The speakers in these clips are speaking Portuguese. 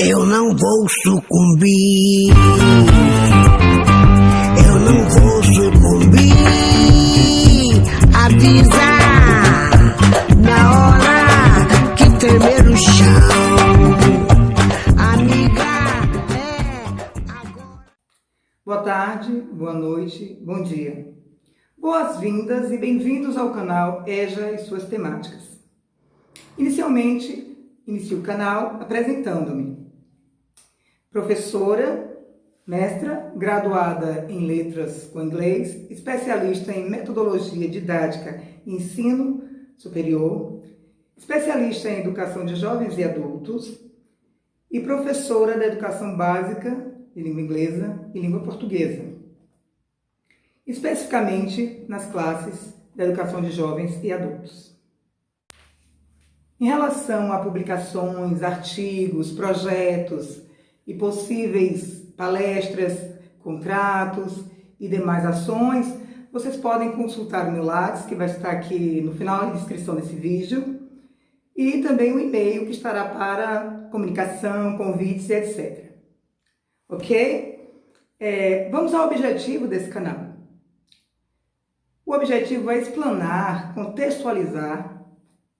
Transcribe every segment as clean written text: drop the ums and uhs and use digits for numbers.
Eu não vou sucumbir. Eu não vou sucumbir. Avisar na hora que tremer o chão. Amiga, agora. Boa tarde, boa noite, bom dia. Boas-vindas e bem-vindos ao canal EJA e suas temáticas. Inicialmente, inicio o canal apresentando-me. Professora, mestra, graduada em Letras com Inglês, especialista em Metodologia Didática e Ensino Superior, especialista em Educação de Jovens e Adultos e professora da Educação Básica de Língua Inglesa e Língua Portuguesa, especificamente nas classes da Educação de Jovens e Adultos. Em relação a publicações, artigos, projetos e possíveis palestras, contratos e demais ações, vocês podem consultar o meu Lattes, que vai estar aqui no final da descrição desse vídeo, e também o e-mail que estará para comunicação, convites e etc. Ok? Vamos ao objetivo desse canal. O objetivo é explanar, contextualizar,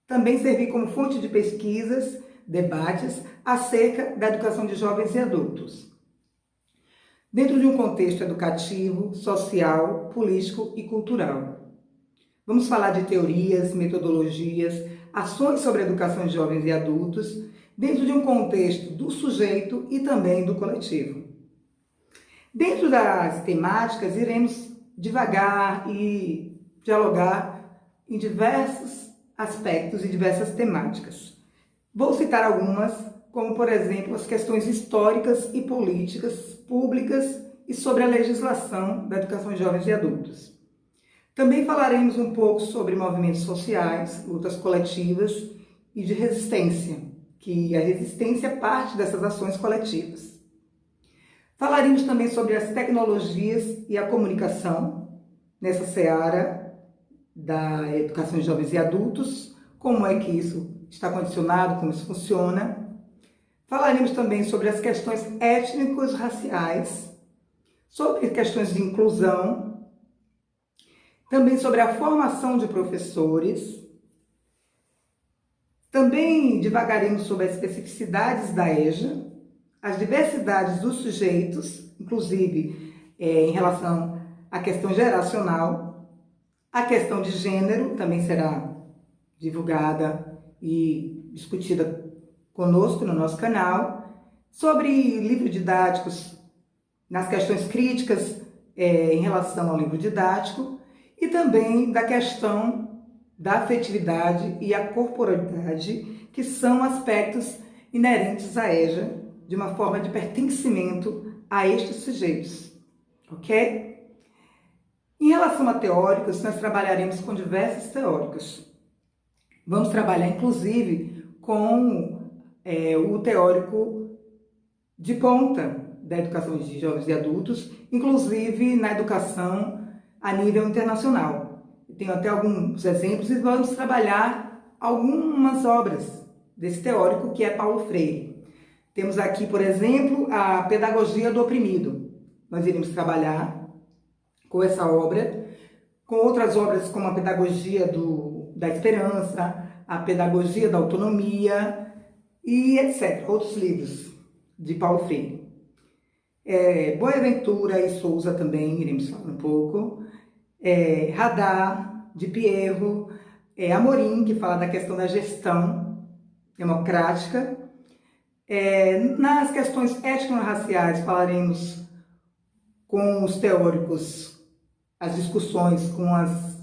também servir como fonte de pesquisas, debates acerca da educação de jovens e adultos, dentro de um contexto educativo, social, político e cultural. Vamos falar de teorias, metodologias, ações sobre a educação de jovens e adultos, dentro de um contexto do sujeito e também do coletivo. Dentro das temáticas, iremos divagar e dialogar em diversos aspectos e diversas temáticas. Vou citar algumas, como por exemplo as questões históricas e políticas públicas e sobre a legislação da educação de jovens e adultos. Também falaremos um pouco sobre movimentos sociais, lutas coletivas e de resistência, que a resistência parte dessas ações coletivas. Falaremos também sobre as tecnologias e a comunicação nessa seara da educação de jovens e adultos, como é que isso está condicionado, como isso funciona. Falaremos também sobre as questões étnicos raciais, sobre questões de inclusão, também sobre a formação de professores. Também divagaremos sobre as especificidades da EJA, as diversidades dos sujeitos, inclusive em relação à questão geracional, a questão de gênero também será divulgada e discutida conosco no nosso canal, sobre livros didáticos, nas questões críticas em relação ao livro didático, e também da questão da afetividade e a corporalidade, que são aspectos inerentes à EJA, de uma forma de pertencimento a estes sujeitos, ok? Em relação a teóricos, nós trabalharemos com diversos teóricos. Vamos trabalhar, inclusive, com o teórico de ponta da educação de jovens e adultos, inclusive na educação a nível internacional. Eu tenho até alguns exemplos e vamos trabalhar algumas obras desse teórico, que é Paulo Freire. Temos aqui, por exemplo, a Pedagogia do Oprimido. Nós iremos trabalhar com essa obra, com outras obras como a Pedagogia da Esperança, a Pedagogia da Autonomia e etc. Outros livros de Paulo Freire. Boaventura e Souza também iremos falar um pouco. Radar, de Pierro, Amorim, que fala da questão da gestão democrática. Nas questões étnico-raciais falaremos com os teóricos, as discussões com as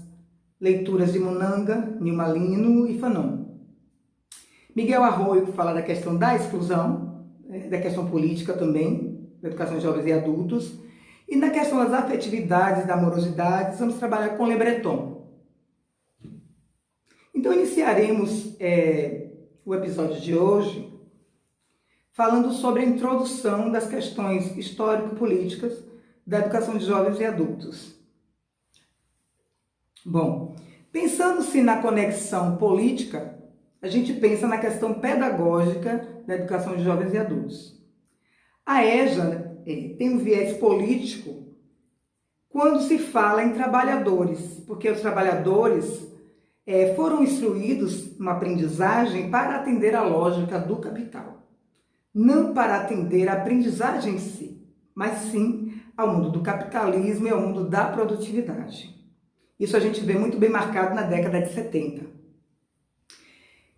leituras de Munanga, Nilma Lino e Fanon. Miguel Arroio, que fala da questão da exclusão, da questão política também, da educação de jovens e adultos. E na questão das afetividades e da amorosidade, vamos trabalhar com Le Breton. Então, iniciaremos o episódio de hoje falando sobre a introdução das questões histórico-políticas da educação de jovens e adultos. Bom, pensando-se na conexão política a gente pensa na questão pedagógica da educação de jovens e adultos. A EJA tem um viés político quando se fala em trabalhadores, porque os trabalhadores foram instruídos numa aprendizagem para atender à lógica do capital, não para atender à aprendizagem em si, mas sim ao mundo do capitalismo e ao mundo da produtividade. Isso a gente vê muito bem marcado na década de 70.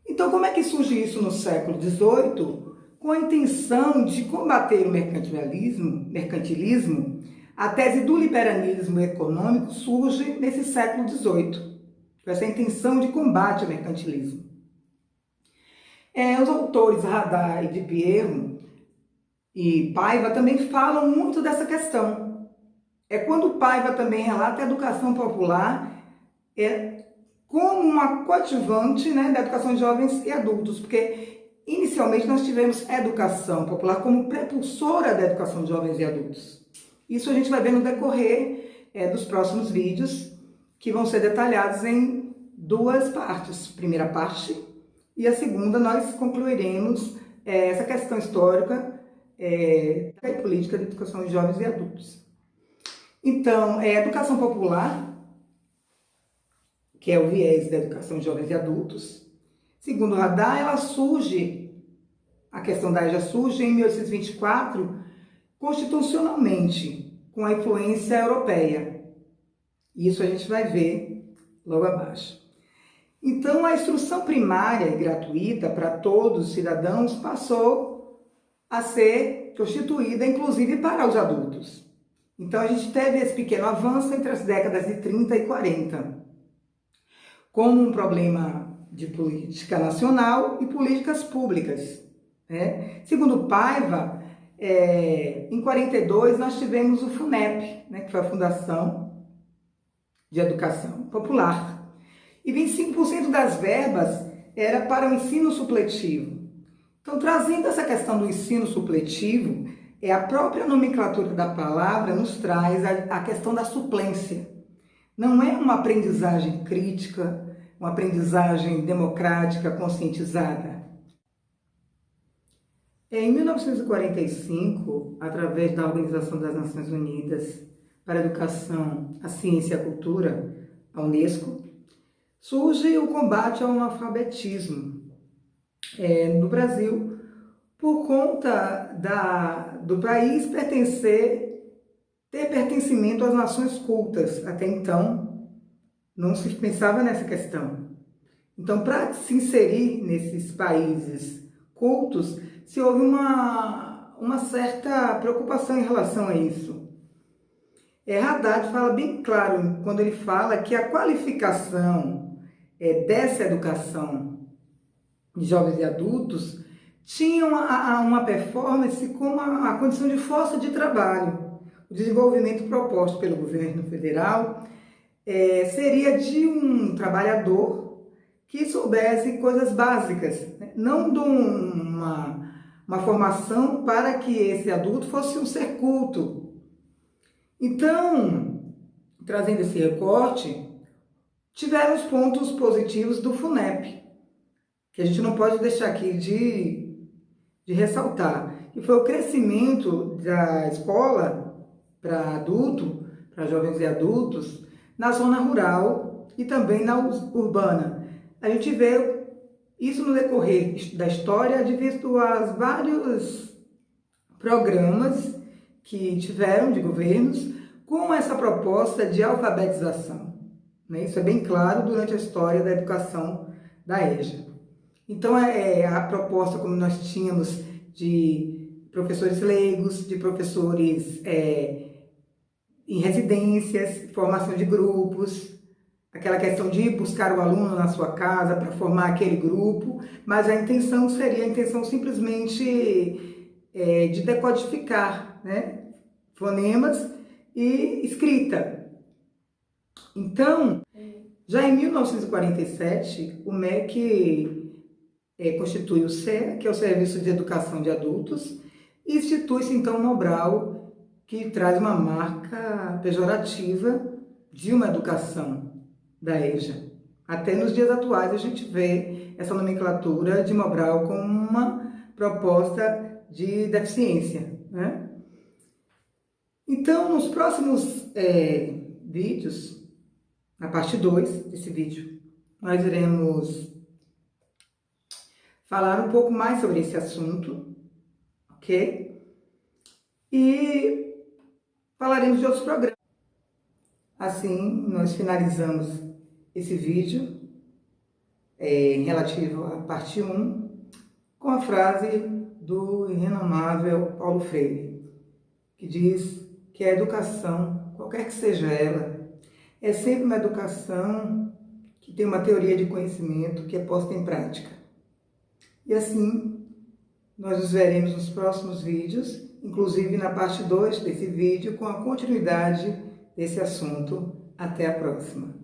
Então, como é que surge isso no século XVIII? Com a intenção de combater o mercantilismo, a tese do liberalismo econômico surge nesse século XVIII, com essa intenção de combate ao mercantilismo. Os autores Haddad e de Pierro e Paiva também falam muito dessa questão. Quando Paiva também relata a educação popular como uma coadjuvante, né, da educação de jovens e adultos, porque inicialmente nós tivemos a educação popular como prepulsora da educação de jovens e adultos. Isso a gente vai ver no decorrer dos próximos vídeos, que vão ser detalhados em duas partes. Primeira parte e a segunda nós concluiremos essa questão histórica e política da educação de jovens e adultos. Então, a educação popular, que é o viés da educação de jovens e adultos, segundo Haddad, a questão da EJA surge em 1824, constitucionalmente, com a influência europeia. Isso a gente vai ver logo abaixo. Então, a instrução primária e gratuita para todos os cidadãos passou a ser constituída, inclusive, para os adultos. Então, a gente teve esse pequeno avanço entre as décadas de 30 e 40, como um problema de política nacional e políticas públicas. Segundo Paiva, em 42 nós tivemos o FUNEP, que foi a Fundação de Educação Popular, e 25% das verbas era para o ensino supletivo. Então, trazendo essa questão do ensino supletivo, a própria nomenclatura da palavra nos traz a questão da suplência. Não é uma aprendizagem crítica, uma aprendizagem democrática, conscientizada. Em 1945, através da Organização das Nações Unidas para a Educação, a Ciência e a Cultura, a Unesco, surge o combate ao analfabetismo no Brasil, por conta do país ter pertencimento às nações cultas. Até então, não se pensava nessa questão. Então, para se inserir nesses países cultos, se houve uma certa preocupação em relação a isso. Haddad fala bem claro quando ele fala que a qualificação dessa educação de jovens e adultos tinha uma performance como a condição de força de trabalho. O desenvolvimento proposto pelo governo federal seria de um trabalhador que soubesse coisas básicas, não de uma formação para que esse adulto fosse um ser culto. Então, trazendo esse recorte, tivemos pontos positivos do FUNEP, que a gente não pode deixar aqui de ressaltar, que foi o crescimento da escola para adulto, para jovens e adultos, na zona rural e também na urbana. A gente vê isso no decorrer da história, devido aos vários programas que tiveram de governos com essa proposta de alfabetização. Isso é bem claro durante a história da educação da EJA. Então, a proposta, como nós tínhamos, de professores leigos, de professores em residências, formação de grupos, aquela questão de ir buscar o aluno na sua casa para formar aquele grupo, mas a intenção seria simplesmente de decodificar, fonemas e escrita. Então, já em 1947, o MEC constitui o SEA, que é o Serviço de Educação de Adultos, e institui-se então o Mobral, que traz uma marca pejorativa de uma educação da EJA. Até nos dias atuais a gente vê essa nomenclatura de Mobral como uma proposta de deficiência, né? Então, nos próximos vídeos, na parte 2 desse vídeo, nós iremos falar um pouco mais sobre esse assunto, ok? E falaremos de outros programas. Assim, nós finalizamos esse vídeo relativo à parte 1 com a frase do renomável Paulo Freire, que diz que a educação, qualquer que seja ela, é sempre uma educação que tem uma teoria de conhecimento que é posta em prática. E assim, nós nos veremos nos próximos vídeos, inclusive na parte 2 desse vídeo, com a continuidade desse assunto. Até a próxima!